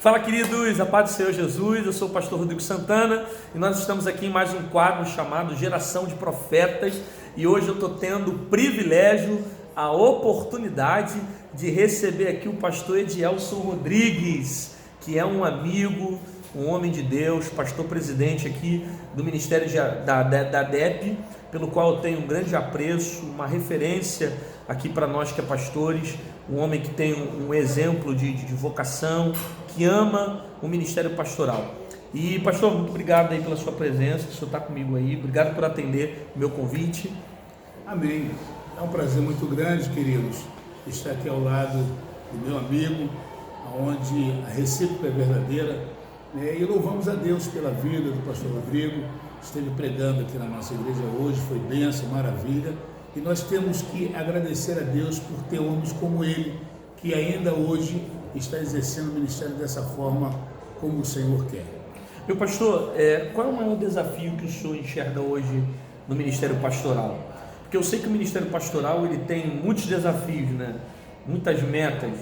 Fala, queridos, a paz do Senhor Jesus. Eu sou o pastor Rodrigo Santana e nós estamos aqui em mais um quadro chamado Geração de Profetas, e hoje eu estou tendo o privilégio, a oportunidade de receber aqui o pastor Edielson Rodrigues, que é um amigo, um homem de Deus, pastor presidente aqui do Ministério da DEP, pelo qual eu tenho um grande apreço, uma referência aqui para nós que é pastores, um homem que tem um exemplo de vocação, que ama o ministério pastoral. E pastor, muito obrigado aí pela sua presença, que o senhor está comigo aí, obrigado por atender o meu convite. Amém. É um prazer muito grande, queridos, estar aqui ao lado do meu amigo, onde a recíproca é verdadeira, né? E louvamos a Deus pela vida do pastor Rodrigo. Esteve pregando aqui na nossa igreja hoje, foi bênção, maravilha, e nós temos que agradecer a Deus por ter homens como ele, que ainda hoje está exercendo o ministério dessa forma como o Senhor quer. Meu pastor, qual é o maior desafio que o senhor enxerga hoje no ministério pastoral? Porque eu sei que o ministério pastoral ele tem muitos desafios, né? Muitas metas.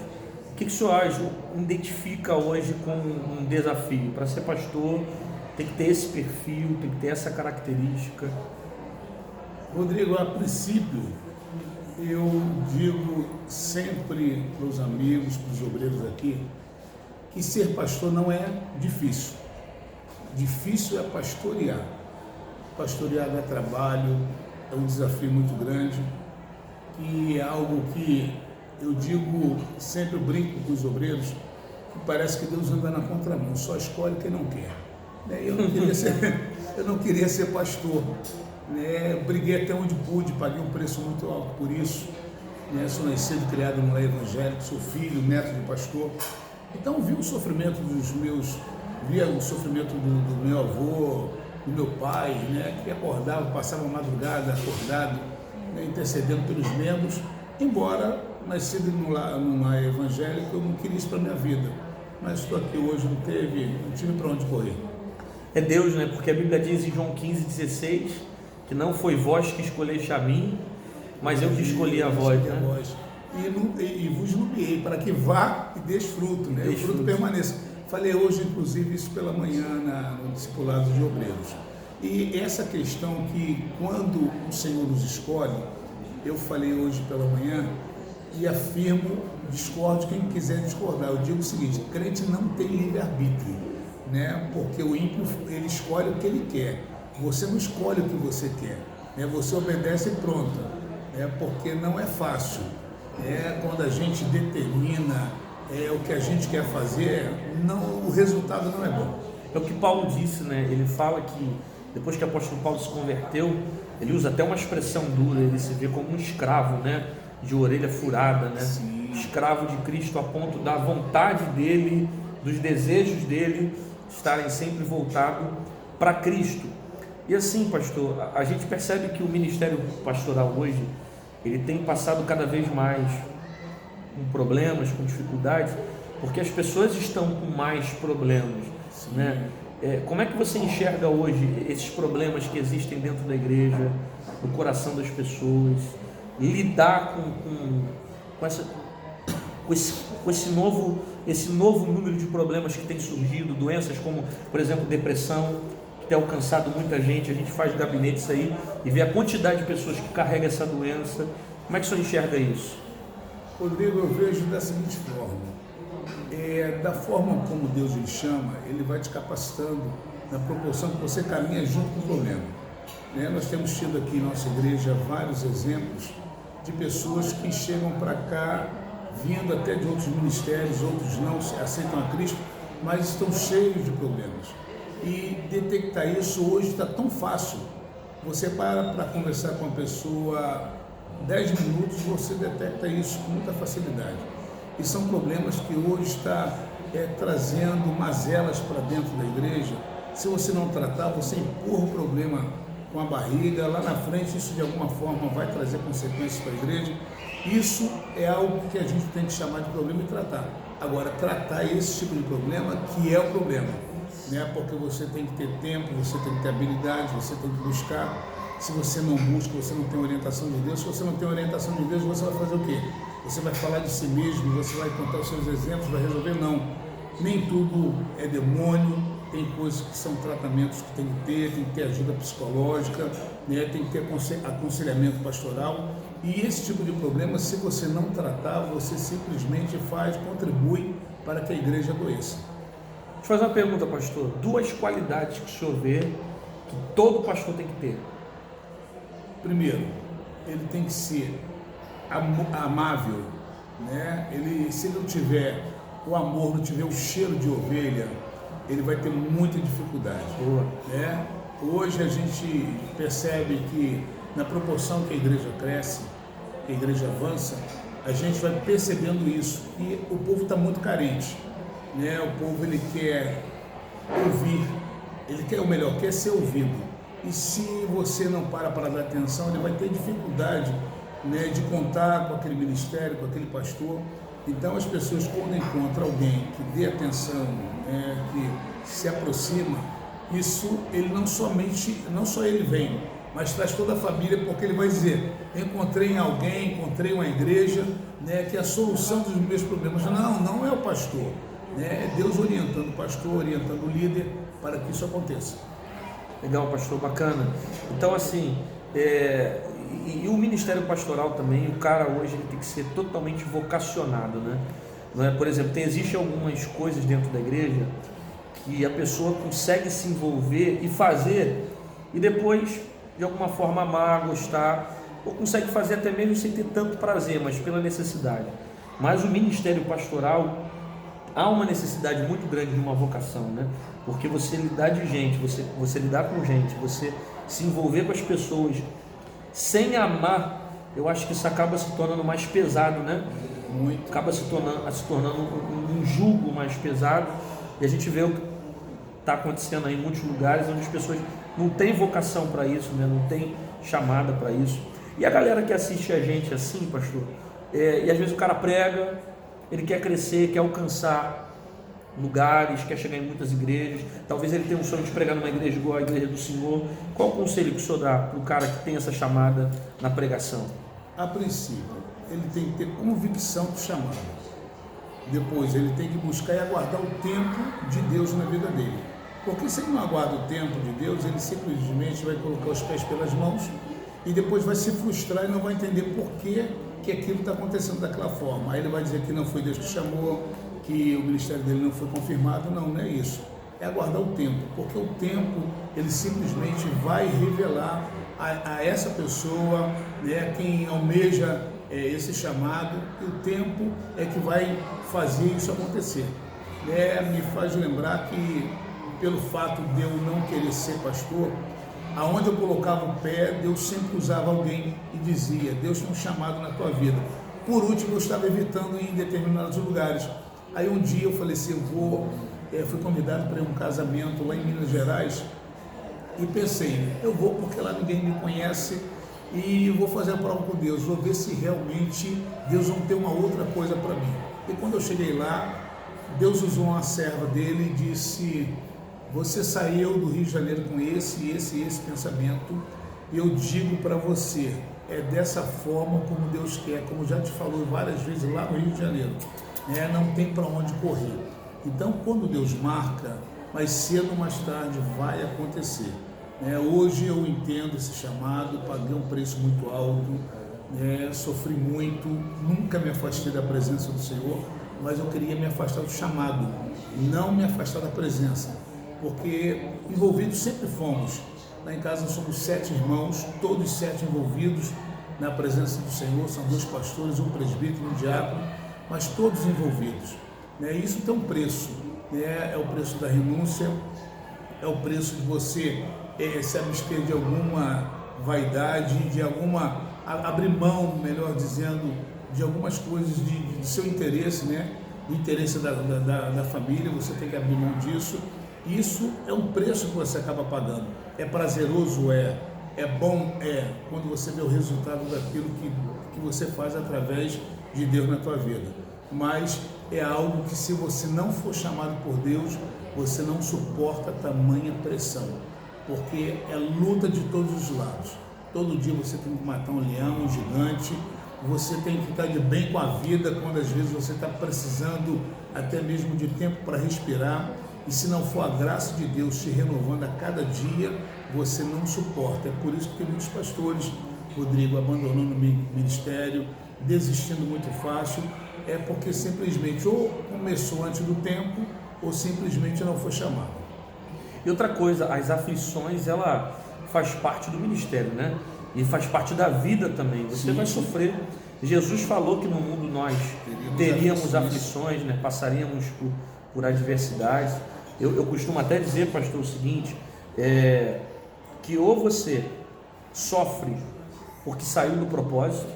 O que o senhor identifica hoje como um desafio? Para ser pastor tem que ter esse perfil, tem que ter essa característica. Rodrigo, a princípio, eu digo sempre para os amigos, para os obreiros aqui, que ser pastor não é difícil. Difícil é pastorear. Pastorear dá trabalho, é um desafio muito grande, e é algo que eu digo, sempre eu brinco com os obreiros, que parece que Deus anda na contramão, só escolhe quem não quer. Eu não queria ser pastor, né? Briguei até onde pude, paguei um preço muito alto por isso, né? Sou nascido e criado no lar evangélico, sou filho, neto de pastor, então vi o sofrimento via o sofrimento do meu avô, do meu pai, né? Que acordava, passava a madrugada acordado, né? Intercedendo pelos membros, embora nascido num lar evangélico, eu não queria isso para a minha vida, mas estou aqui hoje, não tive para onde correr. É Deus, né? Porque a Bíblia diz em João 15,16 que não foi vós que escolheste a mim, mas eu que escolhi a vós, né? E vos nomeei para que vá e dê fruto, né? O fruto permaneça. Falei hoje, inclusive, isso pela manhã no discipulado de obreiros. E essa questão que quando o Senhor nos escolhe, eu falei hoje pela manhã e afirmo, discordo quem quiser discordar. Eu digo o seguinte: crente não tem livre-arbítrio, né? Porque o ímpio, ele escolhe o que ele quer. Você não escolhe o que você quer, né? Você obedece e pronto, né? Porque não é fácil. Quando a gente determina o que a gente quer fazer, o resultado não é bom. É o que Paulo disse, né? Ele fala que depois que o apóstolo Paulo se converteu, ele usa até uma expressão dura, ele se vê como um escravo, né? De orelha furada, né? Sim. Escravo de Cristo a ponto da vontade dele, dos desejos dele estarem sempre voltados para Cristo. E assim, pastor, a gente percebe que o ministério pastoral hoje, ele tem passado cada vez mais com problemas, com dificuldades, porque as pessoas estão com mais problemas, né? Como é que você enxerga hoje esses problemas que existem dentro da igreja, no coração das pessoas, lidar com esse novo número de problemas que tem surgido, doenças como, por exemplo, depressão, que tem alcançado muita gente. A gente faz gabinetes aí e vê a quantidade de pessoas que carregam essa doença. Como é que o senhor enxerga isso? Rodrigo, eu vejo da seguinte forma: da forma como Deus lhe chama, Ele vai te capacitando na proporção que você caminha junto com o problema, né? Nós temos tido aqui em nossa igreja vários exemplos de pessoas que chegam para cá vindo até de outros ministérios, outros não aceitam a Cristo, mas estão cheios de problemas. E detectar isso hoje está tão fácil. Você para conversar com uma pessoa 10 minutos, você detecta isso com muita facilidade. E são problemas que hoje está trazendo mazelas para dentro da igreja. Se você não tratar, você empurra o problema com a barriga, lá na frente isso de alguma forma vai trazer consequências para a igreja. Isso é algo que a gente tem que chamar de problema e tratar. Agora, tratar esse tipo de problema, que é o problema, né? Porque você tem que ter tempo, você tem que ter habilidade, você tem que buscar. Se você não busca, você não tem orientação de Deus. Se você não tem orientação de Deus, você vai fazer o quê? Você vai falar de si mesmo, você vai contar os seus exemplos, vai resolver? Não. nem tudo é demônio, tem coisas que são tratamentos que tem que ter ajuda psicológica, né? Tem que ter aconselhamento pastoral. E esse tipo de problema, se você não tratar, você simplesmente contribui para que a igreja adoeça. Deixa eu fazer uma pergunta, pastor. 2 qualidades que o senhor vê que todo pastor tem que ter. Primeiro, ele tem que ser amável, né? Se ele não tiver o amor, não tiver o cheiro de ovelha, ele vai ter muita dificuldade. Boa. Né? Hoje a gente percebe que na proporção que a igreja cresce, que a igreja avança, a gente vai percebendo isso, e o povo está muito carente, né? O povo ele quer ouvir, ele quer o melhor, quer ser ouvido, e se você não para dar atenção, ele vai ter dificuldade, né, de contar com aquele ministério, com aquele pastor. Então as pessoas, quando encontram alguém que dê atenção, que se aproxima, isso ele não só ele vem, mas traz toda a família, porque ele vai dizer: encontrei alguém, encontrei uma igreja, né, que é a solução dos meus problemas. Não é o pastor, né? É Deus orientando o pastor, orientando o líder para que isso aconteça. Legal, pastor, bacana. Então, assim, e o ministério pastoral também, o cara hoje ele tem que ser totalmente vocacionado, né? Não é? Por exemplo, existem algumas coisas dentro da igreja que a pessoa consegue se envolver e fazer, e depois, de alguma forma, amar, gostar, ou consegue fazer até mesmo sem ter tanto prazer, mas pela necessidade. Mas o ministério pastoral, há uma necessidade muito grande de uma vocação, né? Porque você lidar de gente, você lidar com gente, você se envolver com as pessoas sem amar, eu acho que isso acaba se tornando mais pesado, né? Muito. Acaba se tornando um jugo mais pesado, e a gente vê o que está acontecendo aí em muitos lugares onde as pessoas não têm vocação para isso, né? Não tem chamada para isso. E a galera que assiste a gente assim, pastor, e às vezes o cara prega, ele quer crescer, quer alcançar lugares, quer chegar em muitas igrejas, talvez ele tenha um sonho de pregar numa igreja igual a igreja do Senhor. Qual o conselho que o senhor dá para o cara que tem essa chamada na pregação? A princípio, ele tem que ter convicção do chamado. Depois, ele tem que buscar e aguardar o tempo de Deus na vida dele. Porque se ele não aguarda o tempo de Deus, ele simplesmente vai colocar os pés pelas mãos e depois vai se frustrar e não vai entender por que aquilo está acontecendo daquela forma. Aí ele vai dizer que não foi Deus que chamou, que o ministério dele não foi confirmado. Não é isso. É aguardar o tempo, porque o tempo ele simplesmente vai revelar a essa pessoa, né, quem almeja esse chamado, e o tempo é que vai fazer isso acontecer. Me faz lembrar que, pelo fato de eu não querer ser pastor, aonde eu colocava o pé, Deus sempre usava alguém e dizia: Deus tem um chamado na tua vida. Por último, eu estava evitando ir em determinados lugares. Aí um dia eu falei assim, fui convidado para ir a um casamento lá em Minas Gerais, e pensei, eu vou porque lá ninguém me conhece, e vou fazer a prova com Deus, vou ver se realmente Deus não tem uma outra coisa para mim. E quando eu cheguei lá, Deus usou uma serva dele e disse: você saiu do Rio de Janeiro com esse pensamento, e eu digo para você, é dessa forma como Deus quer, como já te falou várias vezes lá no Rio de Janeiro, não tem para onde correr. Então, quando Deus marca, mais cedo ou mais tarde vai acontecer. Hoje eu entendo esse chamado, paguei um preço muito alto, sofri muito, nunca me afastei da presença do Senhor, mas eu queria me afastar do chamado, não me afastar da presença, porque envolvidos sempre fomos. Lá em casa somos 7 irmãos, todos 7 envolvidos na presença do Senhor, são 2 pastores, um presbítero, um diácono, mas todos envolvidos. Isso tem um preço, é o preço da renúncia, é o preço de você se abster de alguma vaidade, de alguma, abrir mão, melhor dizendo, de algumas coisas de seu interesse, do interesse da família, você tem que abrir mão disso. Isso é um preço que você acaba pagando. É prazeroso? É bom? Quando você vê o resultado daquilo que você faz através de Deus na tua vida. Mas é algo que, se você não for chamado por Deus, você não suporta tamanha pressão, porque é luta de todos os lados. Todo dia você tem que matar um leão, um gigante, você tem que estar de bem com a vida, quando às vezes você está precisando até mesmo de tempo para respirar, e se não for a graça de Deus te renovando a cada dia, você não suporta. É por isso que tem muitos pastores, Rodrigo, abandonando o ministério, desistindo muito fácil, é porque simplesmente ou começou antes do tempo, ou simplesmente não foi chamado. E outra coisa, as aflições, ela faz parte do ministério, né? E faz parte da vida também. Você vai sofrer. Jesus falou que no mundo nós teríamos aflições, né? Passaríamos por adversidades. Eu costumo até dizer, pastor, o seguinte, que ou você sofre porque saiu do propósito,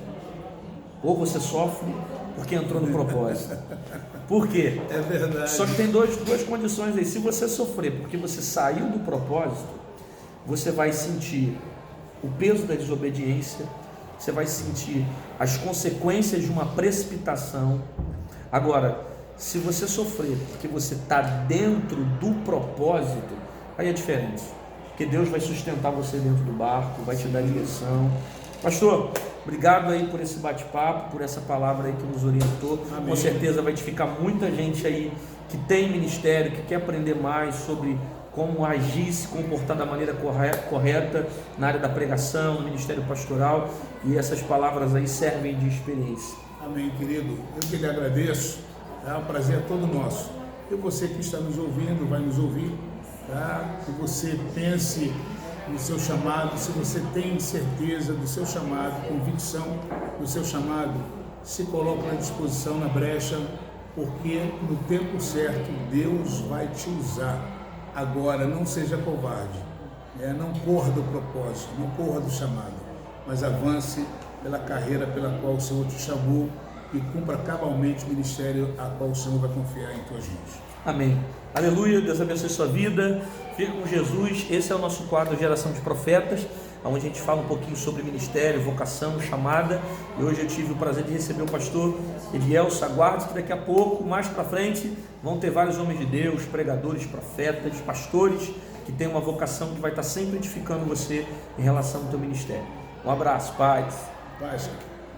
ou você sofre porque entrou no propósito. Por quê? É verdade. Só que tem duas condições aí. Se você sofrer porque você saiu do propósito, você vai sentir o peso da desobediência, você vai sentir as consequências de uma precipitação. Agora, se você sofrer porque você está dentro do propósito, aí é diferente, porque Deus vai sustentar você dentro do barco, vai te dar direção. Pastor, obrigado aí por esse bate-papo, por essa palavra aí que nos orientou. Amém. Com certeza vai edificar muita gente aí que tem ministério, que quer aprender mais sobre como agir, se comportar da maneira correta na área da pregação, no ministério pastoral, e essas palavras aí servem de experiência. Amém, querido. Eu que lhe agradeço, tá? O prazer é todo nosso. E você que está nos ouvindo, vai nos ouvir, tá? Que você pense no seu chamado, se você tem certeza do seu chamado, convicção do seu chamado, se coloque à disposição na brecha, porque no tempo certo Deus vai te usar. Agora, não seja covarde, não corra do propósito, não corra do chamado, mas avance pela carreira pela qual o Senhor te chamou e cumpra cabalmente o ministério a qual o Senhor vai confiar em tuas mãos. Amém. Aleluia, Deus abençoe sua vida, fique com Jesus. Esse é o nosso quadro Geração de Profetas, onde a gente fala um pouquinho sobre ministério, vocação, chamada. E hoje eu tive o prazer de receber o pastor Elielson. Aguarde que daqui a pouco, mais para frente, vão ter vários homens de Deus, pregadores, profetas, pastores, que têm uma vocação que vai estar sempre edificando você em relação ao teu ministério. Um abraço, paz. Paz.